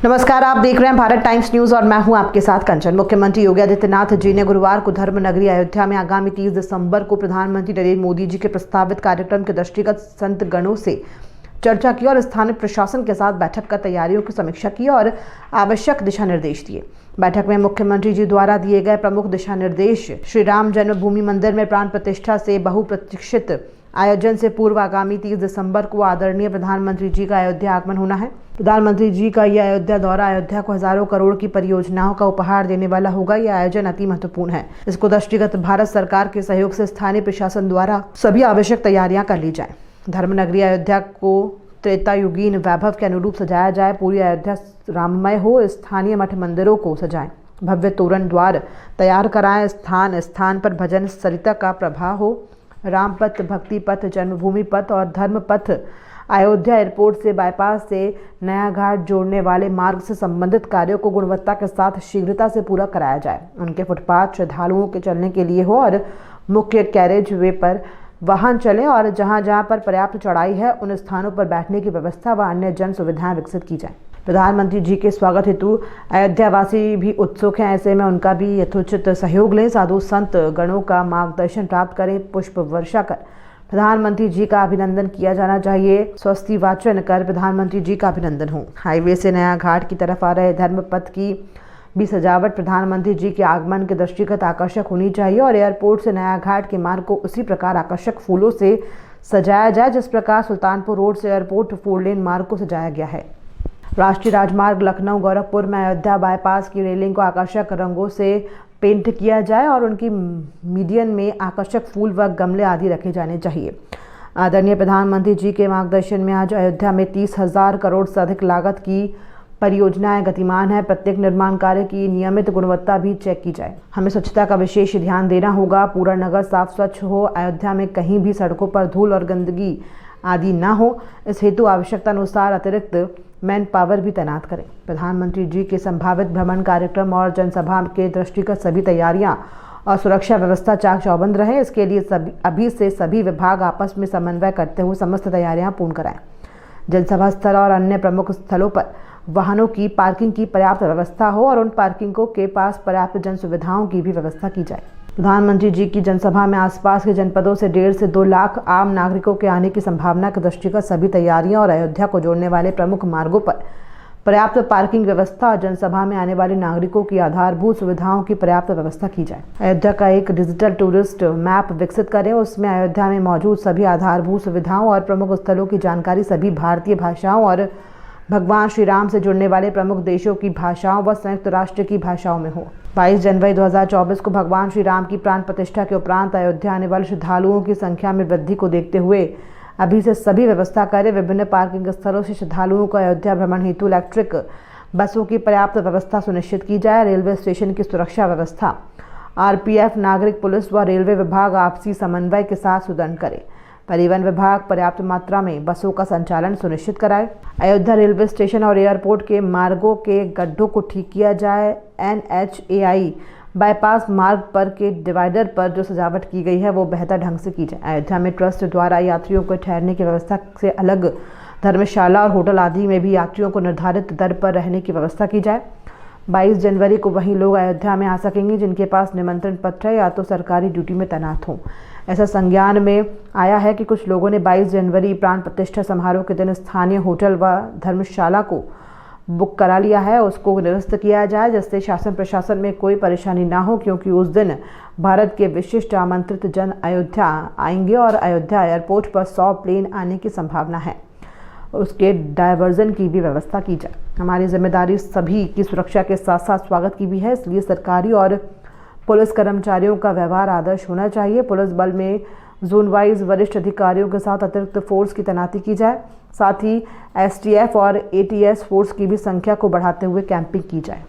नमस्कार, आप देख रहे हैं भारत टाइम्स न्यूज और मैं हूं आपके साथ कंचन। मुख्यमंत्री योगी आदित्यनाथ जी ने गुरुवार को धर्म नगरी अयोध्या में आगामी 30 दिसंबर को प्रधानमंत्री नरेंद्र मोदी जी के प्रस्तावित कार्यक्रम के दृष्टिगत संत गणों से चर्चा की और स्थानीय प्रशासन के साथ बैठक कर तैयारियों की समीक्षा की और आवश्यक दिशा निर्देश दिए। बैठक में मुख्यमंत्री जी द्वारा दिए गए प्रमुख दिशा निर्देश श्री राम जन्मभूमि मंदिर में प्राण प्रतिष्ठा से बहुप्रतीक्षित आयोजन से पूर्व आगामी 30 दिसंबर को आदरणीय प्रधानमंत्री जी का अयोध्या आगमन होना है। प्रधानमंत्री जी का यह अयोध्या दौरा अयोध्या को हजारों करोड़ की परियोजनाओं का उपहार देने वाला होगा। यह आयोजन अति महत्वपूर्ण है। इसको दृष्टिगत भारत सरकार के सहयोग से स्थानीय प्रशासन द्वारा सभी आवश्यक तैयारियां कर ली जाए। धर्मनगरी अयोध्या को त्रेतायुगीन वैभव के अनुरूप सजाया जाए। पूरी अयोध्या राममय हो। स्थानीय मठ मंदिरों को सजाएं। भव्य तोरण द्वार तैयार कराएं। स्थान स्थान पर भजन सरिता का प्रवाह हो। राम पथ, भक्ति पथ, जन्मभूमि पथ और धर्म पथ अयोध्या एयरपोर्ट से बाईपास से नया घाट जोड़ने वाले मार्ग से संबंधित कार्यों को गुणवत्ता के साथ शीघ्रता से पूरा कराया जाए। उनके फुटपाथ श्रद्धालुओं के चलने के लिए हो और मुख्य कैरेज वे पर वाहन चलें और जहां जहां पर पर्याप्त चौड़ाई है उन स्थानों पर बैठने की व्यवस्था व अन्य जन सुविधाएं विकसित की जाए। प्रधानमंत्री जी के स्वागत हेतु अयोध्यावासी भी उत्सुक हैं। ऐसे में उनका भी यथोचित सहयोग लें। साधु संत गणों का मार्गदर्शन प्राप्त करें। पुष्प वर्षा कर प्रधानमंत्री जी का अभिनंदन किया जाना चाहिए। स्वस्ति वाचन कर प्रधानमंत्री जी का अभिनंदन हो। हाईवे से नया घाट की तरफ आ रहे धर्म पथ की भी सजावट प्रधानमंत्री जी के आगमन के दृष्टिगत आकर्षक होनी चाहिए और एयरपोर्ट से नया घाट के मार्ग को उसी प्रकार आकर्षक फूलों से सजाया जाए जिस प्रकार सुल्तानपुर रोड से एयरपोर्ट 4 लेन मार्ग को सजाया गया है। राष्ट्रीय राजमार्ग लखनऊ गोरखपुर में अयोध्या बाईपास की रेलिंग को आकर्षक रंगों से पेंट किया जाए और उनकी मीडियन में आकर्षक फूल व गमले आदि रखे जाने चाहिए। आदरणीय प्रधानमंत्री जी के मार्गदर्शन में आज अयोध्या में 30,000 करोड़ से अधिक लागत की परियोजनाएं गतिमान है। प्रत्येक निर्माण कार्य की नियमित गुणवत्ता भी चेक की जाए। हमें स्वच्छता का विशेष ध्यान देना होगा। पूरा नगर साफ स्वच्छ हो। अयोध्या में कहीं भी सड़कों पर धूल और गंदगी आदि ना हो। इस हेतु आवश्यकता अनुसार अतिरिक्त मैन पावर भी तैनात करें। प्रधानमंत्री जी के संभावित भ्रमण कार्यक्रम और जनसभा के दृष्टिगत सभी तैयारियां और सुरक्षा व्यवस्था चाक चौबंद रहे। इसके लिए अभी से सभी विभाग आपस में समन्वय करते हुए समस्त तैयारियां पूर्ण कराएं। जनसभा स्थल और अन्य प्रमुख स्थलों पर वाहनों की पार्किंग की पर्याप्त व्यवस्था हो और उन पार्किंगों के पास पर्याप्त जन सुविधाओं की भी व्यवस्था की जाए। प्रधानमंत्री जी की जनसभा में आसपास के जनपदों से 1.5 से 2 लाख आम नागरिकों के आने की संभावना के दृष्टिगत सभी तैयारियां और अयोध्या को जोड़ने वाले प्रमुख मार्गों पर पर्याप्त पार्किंग व्यवस्था और जनसभा में आने वाले नागरिकों की आधारभूत सुविधाओं की पर्याप्त व्यवस्था की जाए। अयोध्या का एक डिजिटल टूरिस्ट मैप विकसित करें। उसमें अयोध्या में मौजूद सभी आधारभूत सुविधाओं और प्रमुख स्थलों की जानकारी सभी भारतीय भाषाओं और भगवान श्री राम से जुड़ने वाले प्रमुख देशों की भाषाओं व संयुक्त राष्ट्र की भाषाओं में हो। 22 जनवरी 2024 को भगवान श्री राम की प्राण प्रतिष्ठा के उपरांत अयोध्या आने वाले श्रद्धालुओं की संख्या में वृद्धि को देखते हुए अभी से सभी व्यवस्था करें। विभिन्न पार्किंग स्थलों से श्रद्धालुओं को अयोध्या भ्रमण हेतु इलेक्ट्रिक बसों की पर्याप्त व्यवस्था सुनिश्चित की जाए। रेलवे स्टेशन की सुरक्षा व्यवस्था RPF, नागरिक पुलिस व रेलवे विभाग आपसी समन्वय के साथ सुदृढ़ करे। परिवहन विभाग पर्याप्त मात्रा में बसों का संचालन सुनिश्चित कराए। अयोध्या रेलवे स्टेशन और एयरपोर्ट के मार्गों के गड्ढों को ठीक किया जाए। NHAI बाईपास मार्ग पर के डिवाइडर पर जो सजावट की गई है वो बेहतर ढंग से की जाए। अयोध्या में ट्रस्ट द्वारा यात्रियों को ठहरने की व्यवस्था से अलग धर्मशाला और होटल आदि में भी यात्रियों को निर्धारित दर पर रहने की व्यवस्था की जाए। 22 जनवरी को वही लोग अयोध्या में आ सकेंगे जिनके पास निमंत्रण पत्र है या तो सरकारी ड्यूटी में तैनात हों। ऐसा संज्ञान में आया है कि कुछ लोगों ने 22 जनवरी प्राण प्रतिष्ठा समारोह के दिन स्थानीय होटल व धर्मशाला को बुक करा लिया है। उसको निरस्त किया जाए जिससे शासन प्रशासन में कोई परेशानी ना हो, क्योंकि उस दिन भारत के विशिष्ट आमंत्रित जन अयोध्या आएंगे और अयोध्या एयरपोर्ट पर 100 प्लेन आने की संभावना है। उसके डायवर्जन की भी व्यवस्था की जाए। हमारी जिम्मेदारी सभी की सुरक्षा के साथ साथ स्वागत की भी है, इसलिए सरकारी और पुलिस कर्मचारियों का व्यवहार आदर्श होना चाहिए। पुलिस बल में जोन वाइज वरिष्ठ अधिकारियों के साथ अतिरिक्त फोर्स की तैनाती की जाए। साथ ही STF और ATS फोर्स की भी संख्या को बढ़ाते हुए कैंपिंग की जाए।